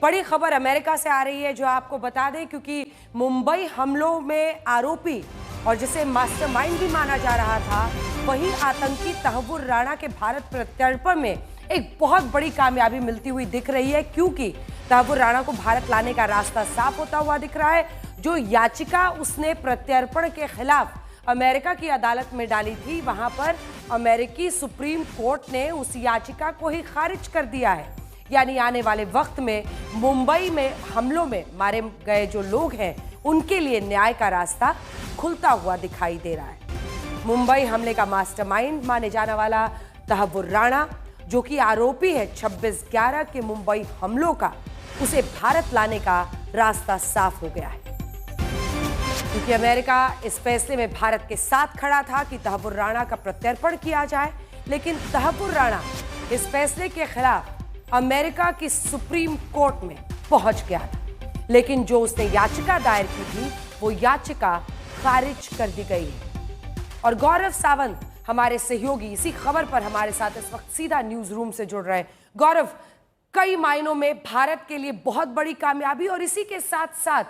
बड़ी खबर अमेरिका से आ रही है जो आपको बता दें, क्योंकि मुंबई हमलों में आरोपी और जिसे मास्टरमाइंड भी माना जा रहा था, वही आतंकी तहव्वुर राणा के भारत प्रत्यर्पण में एक बहुत बड़ी कामयाबी मिलती हुई दिख रही है, क्योंकि तहव्वुर राणा को भारत लाने का रास्ता साफ होता हुआ दिख रहा है। जो याचिका उसने प्रत्यर्पण के खिलाफ अमेरिका की अदालत में डाली थी, वहां पर अमेरिकी सुप्रीम कोर्ट ने उस याचिका को ही खारिज कर दिया है। यानी आने वाले वक्त में मुंबई में हमलों में मारे गए जो लोग हैं, उनके लिए न्याय का रास्ता खुलता हुआ दिखाई दे रहा है। मुंबई हमले का मास्टरमाइंड माने जाने वाला तहव्वुर राणा, जो कि आरोपी है 26/11 के मुंबई हमलों का, उसे भारत लाने का रास्ता साफ हो गया है, क्योंकि अमेरिका इस फैसले में भारत के साथ खड़ा था कि तहव्वुर राणा का प्रत्यर्पण किया जाए। लेकिन तहव्वुर राणा इस फैसले के खिलाफ अमेरिका की सुप्रीम कोर्ट में पहुंच गया था, लेकिन जो उसने याचिका दायर की थी, वो याचिका खारिज कर दी गई है। और गौरव सावंत हमारे सहयोगी इसी खबर पर हमारे साथ इस वक्त सीधा न्यूज रूम से जुड़ रहे हैं। गौरव, कई मायनों में भारत के लिए बहुत बड़ी कामयाबी और इसी के साथ साथ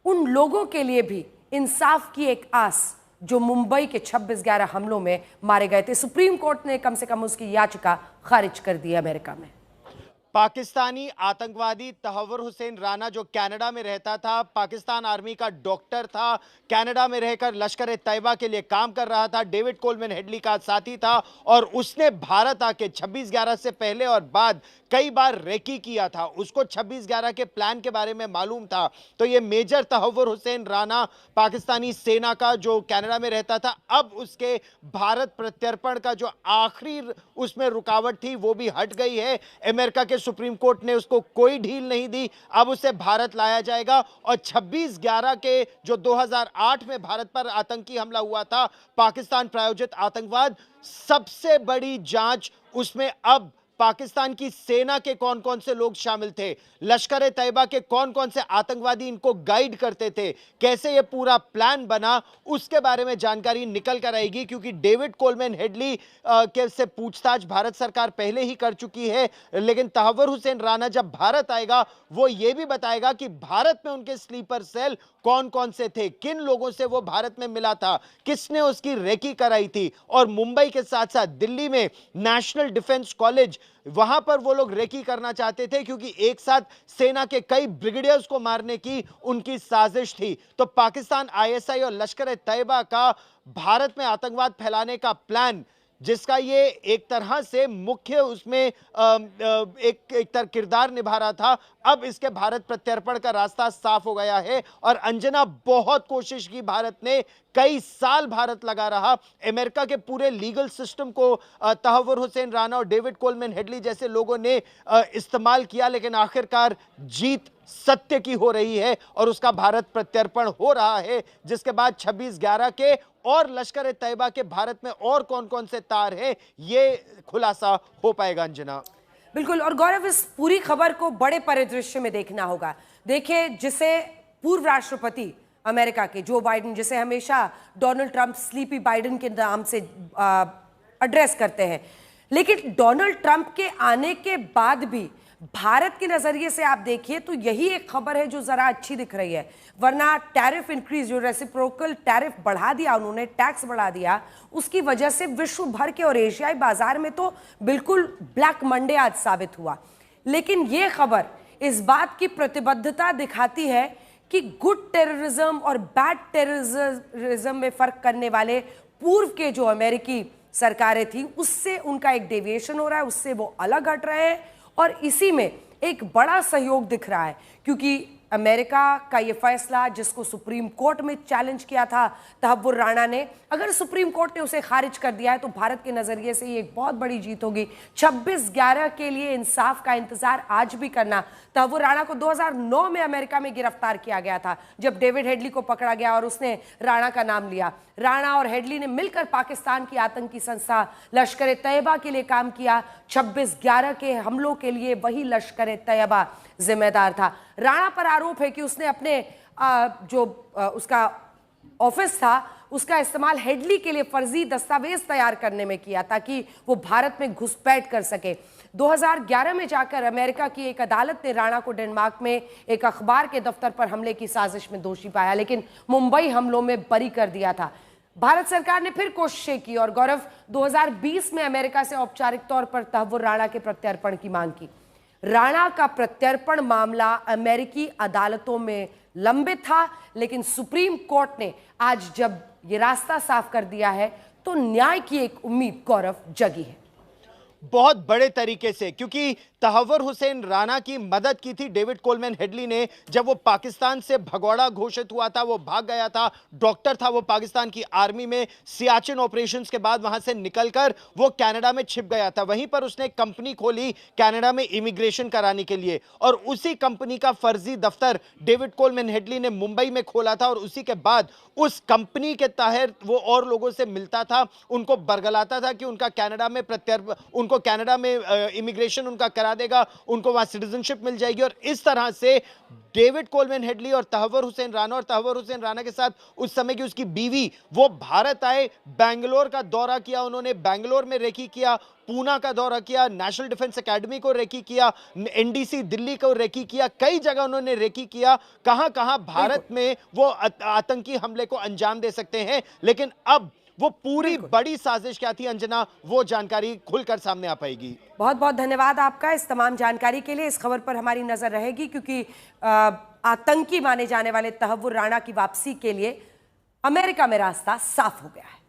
उन लोगों के लिए भी इंसाफ की एक आस जो मुंबई के 26/11 हमलों में मारे गए थे। सुप्रीम कोर्ट ने कम से कम उसकी याचिका खारिज कर दी अमेरिका में। पाकिस्तानी आतंकवादी तहव्वुर हुसैन राना, जो कनाडा में रहता था, पाकिस्तान आर्मी का डॉक्टर था, कनाडा में रहकर लश्कर तैयबा के लिए काम कर रहा था, डेविड कोलमैन हेडली का साथी था और उसने भारत आके 26/11 से पहले और बाद कई बार रेकी किया था। उसको 26/11 के प्लान के बारे में मालूम था। तो ये मेजर तहव्वुर हुसैन राना पाकिस्तानी सेना का, जो कनाडा में रहता था, अब उसके भारत प्रत्यर्पण का जो आखिरी उसमें रुकावट थी वो भी हट गई है। अमेरिका के सुप्रीम कोर्ट ने उसको कोई ढील नहीं दी, अब उसे भारत लाया जाएगा। और 26/11 के जो 2008 में भारत पर आतंकी हमला हुआ था, पाकिस्तान प्रायोजित आतंकवाद, सबसे बड़ी जांच उसमें अब पाकिस्तान की सेना के कौन कौन से लोग शामिल थे, लश्कर तैयबा के कौन कौन से आतंकवादी इनको गाइड करते थे, कैसे ये पूरा प्लान बना, उसके बारे में जानकारी निकल कर आएगी। क्योंकि डेविड कोलमैन हेडली के से पूछताछ भारत सरकार पहले ही कर चुकी है, लेकिन तहव्वुर हुसैन राना जब भारत आएगा वो ये भी बताएगा कि भारत में उनके स्लीपर सेल कौन कौन से थे, किन लोगों से वो भारत में मिला था, किसने उसकी रेकी कराई थी। और मुंबई के साथ साथ दिल्ली में नेशनल डिफेंस कॉलेज, वहां पर वो लोग रेकी करना चाहते थे, क्योंकि एक साथ सेना के कई ब्रिगेडियर्स को मारने की उनकी साजिश थी। तो पाकिस्तान आईएसआई और लश्कर तैयबा का भारत में आतंकवाद फैलाने का प्लान, जिसका ये एक तरह से मुख्य उसमें एक किरदार निभा रहा था, अब इसके भारत प्रत्यर्पण का रास्ता साफ हो गया है। और अंजना, बहुत कोशिश की भारत ने, कई साल भारत लगा रहा, अमेरिका के पूरे लीगल सिस्टम को तहव्वुर हुसैन राना और डेविड कोलमैन हेडली जैसे लोगों ने इस्तेमाल किया, लेकिन आखिरकार जीत सत्य की हो रही है और उसका भारत प्रत्यर्पण हो रहा है, जिसके बाद 26/11 के और लश्कर तैयबा के भारत में और कौन कौन से तार हैं, ये खुलासा हो पाएगा। अंजना, बिल्कुल। और गौरव, इस पूरी खबर को बड़े परिदृश्य में देखना होगा। देखिए, जिसे पूर्व राष्ट्रपति अमेरिका के जो बाइडेन, जिसे हमेशा डोनाल्ड ट्रंप स्लीपी बाइडेन के नाम से एड्रेस करते हैं, लेकिन डोनाल्ड ट्रंप के आने के बाद भी भारत के नजरिए से आप देखिए तो यही एक खबर है जो जरा अच्छी दिख रही है। वरना टैरिफ इंक्रीज, जो रेसिप्रोकल टैरिफ बढ़ा दिया उन्होंने, टैक्स बढ़ा दिया, उसकी वजह से विश्व भर के और एशियाई बाजार में तो बिल्कुल ब्लैक मंडे आज साबित हुआ। लेकिन यह खबर इस बात की प्रतिबद्धता दिखाती है कि गुड टेररिज्म और बैड टेररिज्म में फर्क करने वाले पूर्व के जो अमेरिकी सरकारें थी, उससे उनका एक डेविएशन हो रहा है, उससे वो अलग हट रहे हैं। और इसी में एक बड़ा सहयोग दिख रहा है, क्योंकि अमेरिका का ये फैसला, जिसको सुप्रीम कोर्ट में चैलेंज किया था तहव्वुर राणा ने, अगर सुप्रीम कोर्ट ने उसे खारिज कर दिया है तो भारत के नजरिए से ये एक बहुत बड़ी जीत होगी। 26/11 के लिए इंसाफ का इंतजार आज भी करना। तहव्वुर राणा को 2009 में अमेरिका में गिरफ्तार किया गया था, जब डेविड हेडली को पकड़ा गया और उसने राणा का नाम लिया। राणा और हेडली ने मिलकर पाकिस्तान की आतंकी संस्था लश्कर तैयबा के लिए काम किया। 26/11 के हमलों के लिए वही लश्कर तैयबा जिम्मेदार था। राणा पर आरोप है कि उसने अपने उसका ऑफिस था, उसका इस्तेमाल हेडली के लिए फर्जी दस्तावेज तैयार करने में किया ताकि वो भारत में घुसपैठ कर सके। 2011 में जाकर अमेरिका की एक अदालत ने राणा को डेनमार्क में एक अखबार के दफ्तर पर हमले की साजिश में दोषी पाया, लेकिन मुंबई हमलों में बरी कर दिया था। भारत सरकार ने फिर कोशिशें की और गौरव 2020 में अमेरिका से औपचारिक तौर पर तहव्वुर राणा के प्रत्यर्पण की मांग की। राणा का प्रत्यर्पण मामला अमेरिकी अदालतों में लंबित था, लेकिन सुप्रीम कोर्ट ने आज जब ये रास्ता साफ कर दिया है तो न्याय की एक उम्मीद गौरव जगी है। बहुत बड़े तरीके से, क्योंकि तहव्वुर हुसैन राणा की मदद की थी डेविड कोलमैन हेडली ने। जब वो पाकिस्तान से भगौड़ा घोषित हुआ था, वो भाग गया था, डॉक्टर था वो पाकिस्तान की आर्मी में, सियाचिन ऑपरेशंस के बाद वहां से निकलकर वो कनाडा में छिप गया था। वहीं पर उसने कंपनी खोली कनाडा में इमिग्रेशन कराने के लिए, और उसी कंपनी का फर्जी दफ्तर डेविड कोलमैन हेडली ने मुंबई में खोला था। और उसी के बाद उस कंपनी के तहत वो और लोगों से मिलता था, उनको बरगलाता था कि उनका कनाडा में उनको कनाडा में इमिग्रेशन उनका करा देगा, उनको वहां सिटीजनशिप मिल जाएगी। और इस तरह से डेविड कोलमैन हेडली और तहव्वुर हुसैन राणा, और तहव्वुर हुसैन राणा के साथ उस समय की उसकी बीवी, वो भारत आए, बेंगलोर का दौरा किया उन्होंने, बेंगलोर में रेकी किया, पूना का दौरा किया, नेशनल डिफेंस एकेडमी को रेकी किया, एनडीसी दिल्ली को रेकी किया, कई जगह उन्होंने रेकी किया, कहां कहां भारत में वो आतंकी हमले को अंजाम दे सकते हैं। लेकिन अब वो पूरी बड़ी साजिश क्या थी अंजना, वो जानकारी खुलकर सामने आ पाएगी। बहुत बहुत धन्यवाद आपका इस तमाम जानकारी के लिए। इस खबर पर हमारी नजर रहेगी, क्योंकि आतंकी माने जाने वाले तहव्वुर राणा की वापसी के लिए अमेरिका में रास्ता साफ हो गया है।